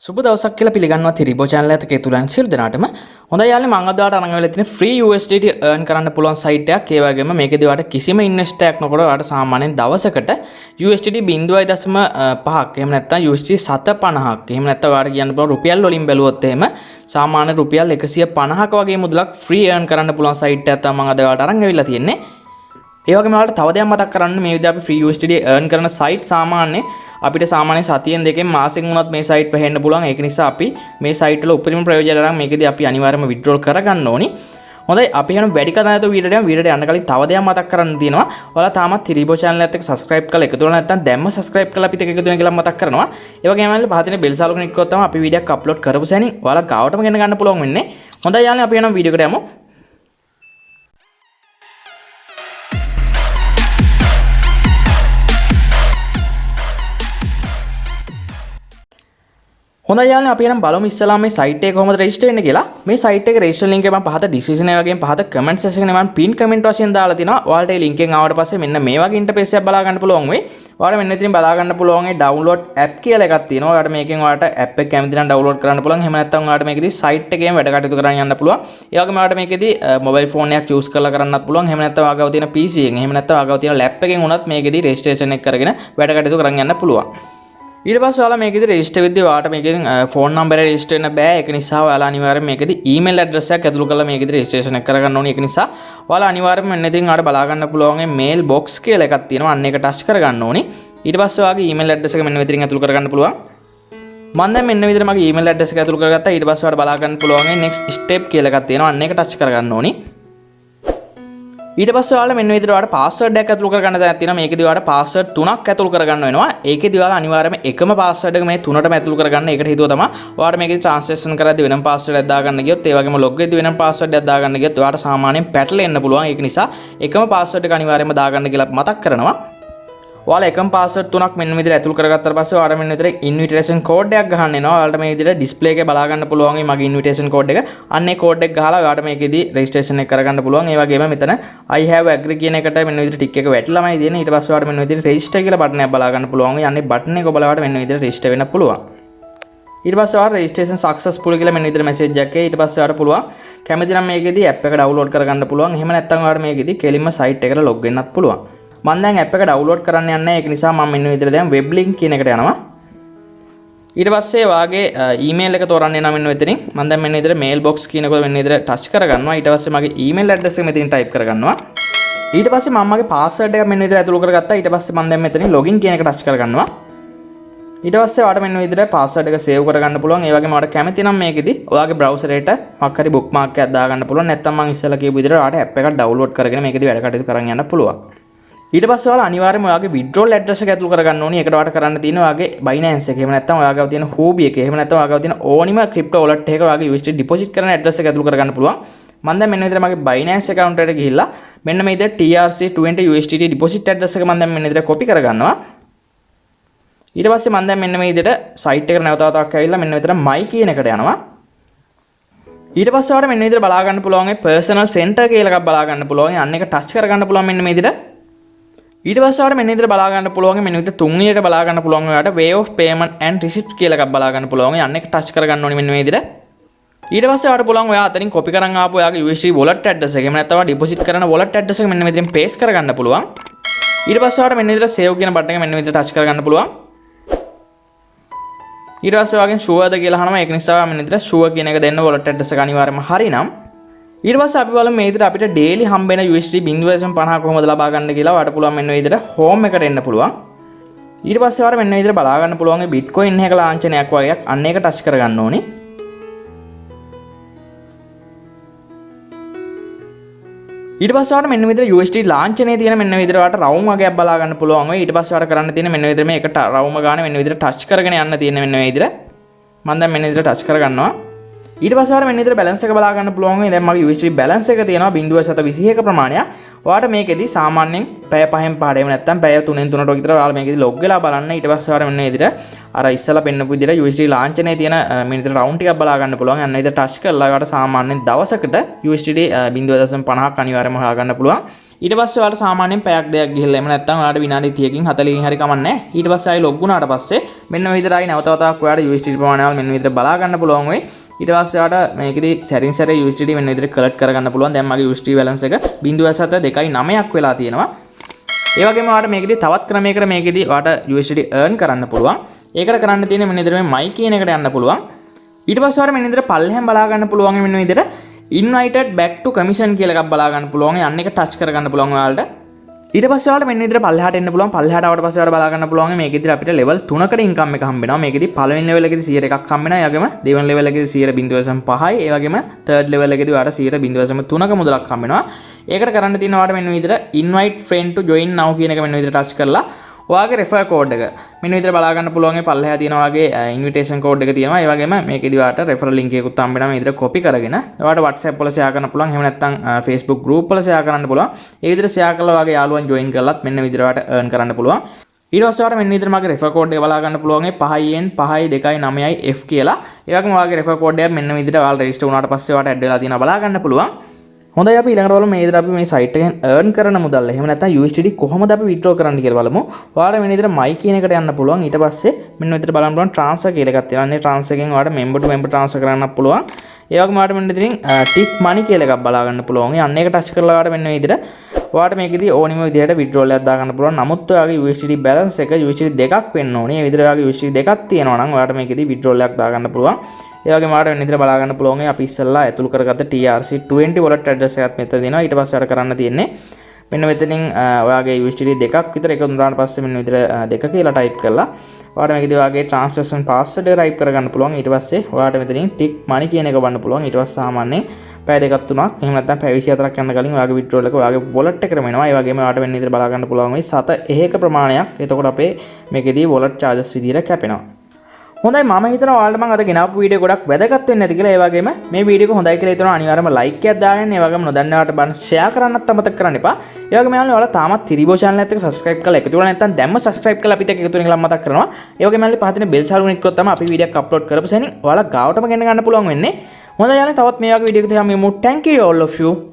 සුබ දවසක් කියලා පිළිගන්නවා Thili Bro channel එකත් එකතුලන් සියලු දෙනාටම. හොඳයි යාළුවනේ මම අද ඔයාලට අරන් ආවෙලා තියෙන free USDT earn කරන්න පුළුවන් site එකක්. ඒ වගේම මේකේදී ඔයාලට කිසිම invest එකක් නොකර ඔයාලට සාමාන්‍යයෙන් දවසකට USDT 0.5ක් එහෙම නැත්නම් USDT 750ක් එහෙම නැත්නම් ඔයාලට කියන්න පුළුවන් රුපියල් වලින් බැලුවොත් එහෙම සාමාන්‍ය රුපියල් 150ක වගේ මුදලක් free earn කරන්න පුළුවන් site එකක් තමයි මම අද ඔයාලට අරන් ආවිල්ලා තියෙන්නේ. ඒ වගේම ඔයාලට තව දෙයක් මතක් කරන්න මේ විදිහට අපි free USDT earn කරන site සාමාන්‍ය අපිට සාමාන්‍ය සතියෙන් දෙකෙන් මාසෙන් වුණත් මේ site පහෙන්න පුළුවන්. ඒක නිසා අපි මේ site වල උපරිම ප්‍රයෝජන ගන්න මේකදී අපි අනිවාර්යයෙන්ම withdraw කරගන්න ඕනි. හොඳයි අපි යන වැඩි කතා නැතුව වීඩියෝට යන්න කලින් තව දෙයක් මතක් කරන්න තියෙනවා. ඔයාලා තාමත් Thili Bro channel එකත් එක්ක subscribe කරලා එකතු වෙලා නැත්නම් දැම්ම subscribe කරලා අපිත් එක්ක එකතු වෙන කියලා මතක් කරනවා. ඒ වගේම පහත තියෙන bell සාලුක ක්ලික් කරොත් තමයි අපි වීඩියෝක් අප්ලෝඩ් කරපු සැනින් ඔයාලා ගාවටම ගෙන ගන්න පුළුවන් වෙන්නේ. හොඳයි යාළුවනේ අපි යන වීඩියෝකට යමු. හොඳයි යාළුවනේ අපි නම් බලමු ඉස්සලා මේ site එක කොහොමද register වෙන්නේ කියලා. මේ site එක register link එක මම පහත description එක වගේම පහත comment section එකේ මම pin comment වශයෙන් දාලා තිනවා. ඔයාලට මේ link එකෙන් ආවට පස්සේ මෙන්න මේ වගේ interface එකක් බලා ගන්න පුළුවන් වෙයි. ඔයාලා මෙන්න ඉතින් බලා ගන්න පුළුවන් ඒ download app කියලා එකක් තියෙනවා. ඔයාලට මේකෙන් ඔයාලට app එක කැමති නම් download කරන්න පුළුවන්. එහෙම නැත්නම් ඔයාලට මේකෙදී site එකේම වැඩ කටයුතු කරන්න යන්න පුළුවන්. ඒ වගේම ඔයාලට මේකෙදී mobile phone එකක් choose කරලා කරන්නත් පුළුවන්. එහෙම නැත්නම් ඔයාගාව තියෙන PC එකෙන් එහෙම නැත්නම් ඔයාගාව තියෙන lap එකෙන් උනත් මේකෙදී registration එක කරගෙන වැඩ කටයුතු කරන් යන්න පුළුවන්. ඊට පස්සේ ඔයාලා මේකෙදි රෙජිස්ටර් වෙද්දී ඔයාලට මේකෙන් ෆෝන් නම්බර් එක රෙජිස්ටර් වෙන්න බෑ. ඒක නිසා ඔයාලා අනිවාර්යයෙන් මේකෙදි ඊමේල් ඇඩ්‍රස් එකක් ඇතුළු කරලා මේකෙදි රෙජිස්ට්‍රේෂන් එක කරගන්න ඕනේ. ඒක නිසා ඔයාලා අනිවාර්යයෙන්ම මෙන්න ඉතින් ඔයාලට බලා ගන්න පුළුවන් මේ මේල් බොක්ස් කියලා එකක් තියෙනවා. අන්න ඒක ටච් කරගන්න ඕනේ. ඊට පස්සේ ඔයාගේ ඊමේල් ඇඩ්‍රස් එක මෙන්න මෙතනින් ඇතුළු කරගන්න පුළුවන්. මම දැන් මෙන්න විදිහට මගේ ඊමේල් ඇඩ්‍රස් එක ඇතුළු කරගත්තා. ඊට පස්සේ ඔයාලට බලා ගන්න පුළුවන් මේ next step කියලා එකක් තියෙනවා. අන්න ඒක ටච් කරගන්න ඕනේ. ඊට පස්සේ ඔයාලා මෙන්න විදිහට ඔයාලට පාස්වර්ඩ් එකක් ඇතුළු කරගන්න දැන් තියෙනවා. මේකෙදි ඔයාලට පාස්වර්ඩ් 3ක් ඇතුළු කරගන්න වෙනවා. ඒකෙදි ඔයාලා අනිවාර්යයෙන්ම එකම පාස්වර්ඩ් එක මේ තුනටම ඇතුළු කරගන්න. ඒකට හේතුව තමයි ඔයාලට මේකෙදි ට්‍රාන්ස්ලේෂන් කරද්දී වෙනම පාස්වර්ඩ් එකක් දාගන්න ගියොත් ඒ වගේම ලොග් වෙද්දී වෙනම පාස්වර්ඩ් එකක් දාගන්න ගියොත් ඔයාලට සාමාන්‍යයෙන් පැටලෙන්න පුළුවන්. ඒක නිසා එකම පාස්වර්ඩ් එක අනිවාර්යයෙන්ම දාගන්න කියලා මතක් කරනවා. ඔයාලා එකම පාස්වර්ඩ් තුනක් මෙන්න විදිහට ඇතුළු කරගත්තාට පස්සේ ඔයාලා මෙන්න විදිහට ඉන්විටේෂන් කෝඩ් එකක් ගහන්න එනවා. ඔයාලට මේ විදිහට ඩිස්ප්ලේ එකේ බලා ගන්න පුළුවන් මේ මගේ ඉන්විටේෂන් කෝඩ් එක. අන්න ඒ කෝඩ් එක ගහලා ඔයාලට මේකෙදි රෙජිස්ට්‍රේෂන් එක කරගන්න පුළුවන්. ඒ වගේම මෙතන I have agree කියන එකට මෙන්න විදිහට ටික් එක වැටිලාමයි තියෙන්නේ. ඊට පස්සේ ඔයාලට මෙන්න විදිහට රෙජිස්ටර් කියලා බටන් එකක් බලා ගන්න පුළුවන්. යන්නේ බටන් එක ඔබලාට මෙන්න විදිහට රෙජිස්ටර් වෙන්න පුළුවන්. ඊට පස්සේ ඔයාලා රෙජිස්ට්‍රේෂන් සක්සස්ෆුල් කියලා මෙන්න විදිහට මැසේජ් එකක් එයි. ඊට පස්සේ ඔයාලට පුළුවන් කැමති නම් මේකෙදි ඇප් එක ඩවුන්ලෝඩ් කරගන්න පුළුවන්. එහෙම නැත්නම් ඔයාලට මේකෙදි කෙලින්ම site එකට log වෙන්නත් පුළුවන්. මම දැන් ඇප් එක ඩවුන්ලෝඩ් කරන්න යන්නේ. ඒක නිසා මම මෙන්න විදිහට දැන් web link කියන එකට යනවා. ඊට පස්සේ වාගේ ඊමේල් එක තෝරන්න යනවා මෙන්න මෙතනින්. මම දැන් මෙන්න විදිහට mail box කියන එක මෙන්න විදිහට ටච් කරගන්නවා. ඊට පස්සේ මගේ ඊමේල් ඇඩ්‍රස් එක මෙතනින් ටයිප් කරගන්නවා. ඊට පස්සේ මම මගේ පාස්වර්ඩ් එක මෙන්න විදිහට ඇතුළු කරගත්තා. ඊට පස්සේ මම දැන් මෙතනින් login කියන එක ටච් කරගන්නවා. ඊට පස්සේ ඔයාලට මෙන්න විදිහට පාස්වර්ඩ් එක සේව් කරගන්න පුළුවන්. ඒ වගේම ඔයාලට කැමති නම් මේකෙදි ඔයාගේ බ්‍රවුසර් එකට මොකක් හරි bookmark එකක් දාගන්න පුළුවන්. නැත්නම් මම ඉස්සෙල්ලා කියපු විදිහට ඔයාලට ඇප් එකක් ඩවුන්ලෝඩ් කරගෙන මේකෙදි වැඩ කටයුතු කරන් යන්න පුළුවන්. ඊට පස්සේ ඔයාලා අනිවාර්යයෙන්ම ඔයාගේ withdrawal address එක ඇතුළු කරගන්න ඕනි. ඒකට ඔයාලට කරන්න තියෙන්නේ ඔයාගේ Binance එක. එහෙම නැත්නම් ඔයාගාව තියෙන Huobi එක. එහෙම නැත්නම් ඔයාගාව තියෙන ඕනිම crypto wallet එකක ඔයාගේ USDT deposit කරන address එක ඇතුළු කරගන්න පුළුවන්. මම දැන් මෙන්න විදිහට මගේ Binance account එකට ගිහිල්ලා මෙන්න මේ විදිහට TRC20 USDT deposit address එක මම දැන් මෙන්න විදිහට copy කරගන්නවා. ඊට පස්සේ මම දැන් මෙන්න මේ විදිහට site එකට නැවත වතාවක් ඇවිල්ලා මෙන්න විදිහට my කියන එකට යනවා. ඊට පස්සේ ඔයාලට මෙන්න විදිහට බලා ගන්න පුළුවන් මේ personal center කියලා එකක් බලා ගන්න පුළුවන්. අන්න එක touch කරගන්න පුළුවන් මෙන්න මේ විදිහට. ඊට පස්සේ ඔයාලට මෙන්න විදිහට බලා ගන්න පුළුවන් මෙන්න විදිහට තුන්වෙනියට බලා ගන්න පුළුවන් ඔයාලට way of payment and receipt කියලා එකක් බලා ගන්න පුළුවන්. අන්න එක touch කරගන්න ඕනේ මෙන්න මේ විදිහට. ඊට පස්සේ ඔයාලට පුළුවන් ඔයා අතනින් copy කරන් ආපු ඔයාගේ USDT wallet address එක එහෙම නැත්නම් ඔයා deposit කරන wallet address එක මෙන්න මෙතනින් paste කරගන්න පුළුවන්. ඊට පස්සේ ඔයාලට මෙන්න විදිහට save කියන බටන් එක මෙන්න විදිහට touch කරගන්න පුළුවන්. ඊට පස්සේ ඔයාගෙන් sure ද කියලා අහනවා. ඒක නිසා මෙන්න විදිහට sure කියන එක දෙන්න wallet address එක අනිවාර්යයෙන්ම හරිනම් ඊට පස්සේ අපි බලමු මේ විදිහට අපිට daily හම්බ වෙන USDT 0.50 කොහොමද ලබා ගන්න කියලා. ඔයාලට පුළුවන් මෙන්න විදිහට home එකට එන්න පුළුවන්. ඊට පස්සේ ඔයාලට මෙන්න විදිහට බලා ගන්න පුළුවන් මේ Bitcoin එක ලාංඡනයක් වගේක්. අන්න ඒක ටච් කරගන්න ඕනේ. ඊට පස්සේ ඔයාලට මෙන්න විදිහට USDT ලාංඡනයේ තියෙන මෙන්න විදිහට ඔයාලට රවුම් වගේක් බලා ගන්න පුළුවන් වෙයි. ඊට පස්සේ ඔයාලට කරන්න තියෙන මෙන්න විදිහට මේකට රවුම ගන්න මෙන්න විදිහට ටච් කරගෙන යන්න තියෙන මෙන්න මේ විදිහට. මම දැන් මෙන්න විදිහට ටච් කරගන්නවා. ඊට පස්සේ ඔයාලට මෙන්න විදිහට balance එක බලා ගන්න පුළුවන් වෙයි. දැන් මගේ USDT balance එක තියෙනවා 0.721 ප්‍රමාණයක්. ඔයාලට මේකෙදි සාමාන්‍යයෙන් පැය 5න් 5ට එහෙම නැත්නම් පැය 3න් 3ට විතර ඔයාලා මේකෙදි log වෙලා බලන්න. ඊට පස්සේ ඔයාලට මෙන්න විදිහට අර ඉස්සලා පෙන්නපු විදිහට USDT ලාංඡනයේ තියෙන මෙන්න විදිහට round ටිකක් බලා ගන්න පුළුවන්. අන්න විදිහට touch කරලා ඔයාලට සාමාන්‍යයෙන් දවසකට USDT 0.50ක් අනිවාර්යයෙන්ම හොයා ගන්න පුළුවන්. ඊට පස්සේ ඔයාලට සාමාන්‍යයෙන් පැයක් දෙකක් ගිහිල්ලා එහෙම නැත්නම් ඔයාලට විනාඩි 30කින් 40කින් හරි කමන්නේ. ඊට පස්සේ ආයි ලොග් වුණාට පස්සේ මෙන්න මේ විදිහට ආයි නැවත වතාවක් ඔයාලට USDT ප්‍රමාණයවල් මෙන්න විදිහට බලා ගන්න පුළුවන් වෙයි. ඊට පස්සේ ඔයාලට මේකෙදි සැරින් සැරේ USDT මෙන්න විදිහට කලෙක්ට් කරගන්න පුළුවන්. දැන් මගේ USDT balance එක 0.729ක් වෙලා තියෙනවා. ඒ වගේම ඔයාලට මේකෙදි තවත් ක්‍රමයකට මේකෙදි ඔයාලට USDT earn කරන්න පුළුවන්. ඒකට කරන්න තියෙන්නේ මෙන්න විදිහට මේ my කියන එකට යන්න පුළුවන්. ඊට පස්සේ ඔයාලට මෙන්න විදිහට පල්ලෙහෙන් බලා ගන්න පුළුවන් මෙන්න විදිහට invited back to commission කියලා එකක් බලා ගන්න පුළුවන්. අන්න එක ටච් කරගන්න පුළුවන් ඔයාලට. ඊට පස්සේ ඔයාලට මෙන්න විදිහට පල්ලෙහාට එන්න පුළුවන්. පල්ලෙහාට ආවට පස්සේ ඔයාලට බලා ගන්න පුළුවන් මේකෙදි අපිට level 3කට income එක හම්බ වෙනවා. මේකෙදි පළවෙනි level එකේදී 100ක් හම්බ වෙනවා. ඒ වගේම දෙවෙනි level එකේදී 0.5යි. ඒ වගේම third level එකේදී ඔයාලට 0.3ක මුදලක් හම්බ වෙනවා. ඒකට කරන්න තියෙන ඔයාලට මෙන්න විදිහට invite friend to join now කියන එක මෙන්න විදිහට ටච් කරලා ඔයාගේ refer code එක මෙන්න විදිහට බලා ගන්න පුළුවන්. ඒ පල්ලෙහා තියෙන ඔයාගේ invitation code එක තියෙනවා. ඒ වගේම මේකෙදි ඔයාලට referral link එකකුත් හම්බ වෙනවා. මේ විදිහට copy කරගෙන ඔයාලට WhatsApp වල share කරන්න පුළුවන්. එහෙම නැත්නම් Facebook group වල share කරන්න පුළුවන්. ඒ විදිහට share කරලා ඔයාගේ යාළුවන් join කරලත් මෙන්න විදිහට ඔයාලට earn කරන්න පුළුවන්. ඊට පස්සේ ඔයාලට මෙන්න විදිහට මගේ refer code එක බලා ගන්න පුළුවන්. ඒ 5න් 5.29F කියලා. ඒ වගේම ඔයාගේ refer code එක මෙන්න විදිහට ඔයාලා register වුණාට පස්සේ ඔයාලට add වෙලා තියෙනවා බලා ගන්න පුළුවන්. හොඳයි අපි ඊළඟට බලමු මේ විදිහට අපි මේ site එකෙන් earn කරන මුදල් එහෙම නැත්නම් USDT කොහොමද අපි withdraw කරන්න කියලා බලමු. ඔයාලට මෙන්න විදිහට my කියන එකට යන්න පුළුවන්. ඊට පස්සේ මෙන්න විදිහට බලන්න පුළුවන් transfer කියලා එකක් තියෙනවා. මේ transfer එකෙන් ඔයාලට member to member transfer කරන්නත් පුළුවන්. ඒ වගේම ඔයාලට මෙන්න ඉතින් tick money කියලා එකක් බලා ගන්න පුළුවන්. අන්න එක touch කරලා ඔයාලට මෙන්න විදිහට ඔයාලට මේකෙදි ඕනිම විදිහට withdrawal එකක් දා ගන්න පුළුවන්. නමුත් ඔයාගේ USDT balance එක USDT දෙකක් වෙන්න ඕනේ. ඒ විදිහට ඔයාගේ USDT දෙකක් තියෙනවා නම් ඔයාලට මේකෙදි withdrawal එකක් දා ගන්න පුළුවන්. ඒ වගේම ඔයාලට වෙන විදිහට බලා ගන්න පුළුවන් අපි ඉස්සෙල්ලා ඇතුල් කරගත්ත TRC20 wallet address එකත් මෙතන දෙනවා. ඊට පස්සේ ඔයාලට කරන්න තියෙන්නේ මෙන්න මෙතනින් ඔයාගේ USDT දෙකක් විතර එකතු වුණාට පස්සේ මෙන්න විදිහට දෙක කියලා type කරලා ඔයාලට මේකදී ඔයාගේ transaction password එක type කරගන්න පුළුවන්. ඊට පස්සේ ඔයාලට මෙතනින් tick money කියන එක වන්න පුළුවන්. ඊට පස්සේ සාමාන්‍යයෙන් පැය දෙකක් තුනක් එහෙම නැත්නම් පැය 24ක් යන කලින් ඔයාගේ withdrawal එක ඔයාගේ wallet එකට එනවා. ඒ වගේම ඔයාලට වෙන විදිහට බලා ගන්න පුළුවන් මේ සත එහෙක ප්‍රමාණයක්. එතකොට අපේ මේකෙදී wallet charges විදිහට කැපෙනවා. හොඳයි මම හිතනවා ඔයාලට මම අද ගෙනාවු වීඩියෝ ගොඩක් වැදගත් වෙන්නේ නැති කියලා. ඒ වගේම මේ වීඩියෝ එක හොඳයි කියලා හිතනවා අනිවාර්යයෙන්ම ලයික් එකක් දාගන්න. ඒ වගේම නොදන්නවට බලන්න ෂෙයා කරන්නත් අමතක කරන්න එපා. ඒ වගේම ඔයාලා තාමත් Thili Bro channel එකත් එක්ක subscribe කරලා එකතු වෙලා නැත්නම් දැම්ම subscribe කරලා අපිත් එක්ක එකතු වෙන කියලා මතක් කරනවා. ඒ වගේම පහත තියෙන bell සාරුවෙන් එක්ක තමයි අපි වීඩියෝ එක අප්ලෝඩ් කරපු සෙනින් ඔයාලා ගාවටම ගෙන්න ගන්න පුළුවන් වෙන්නේ. හොඳයි යාළුවනේ තවත් මේ වගේ වීඩියෝ එකකට යමු. Thank you all of you.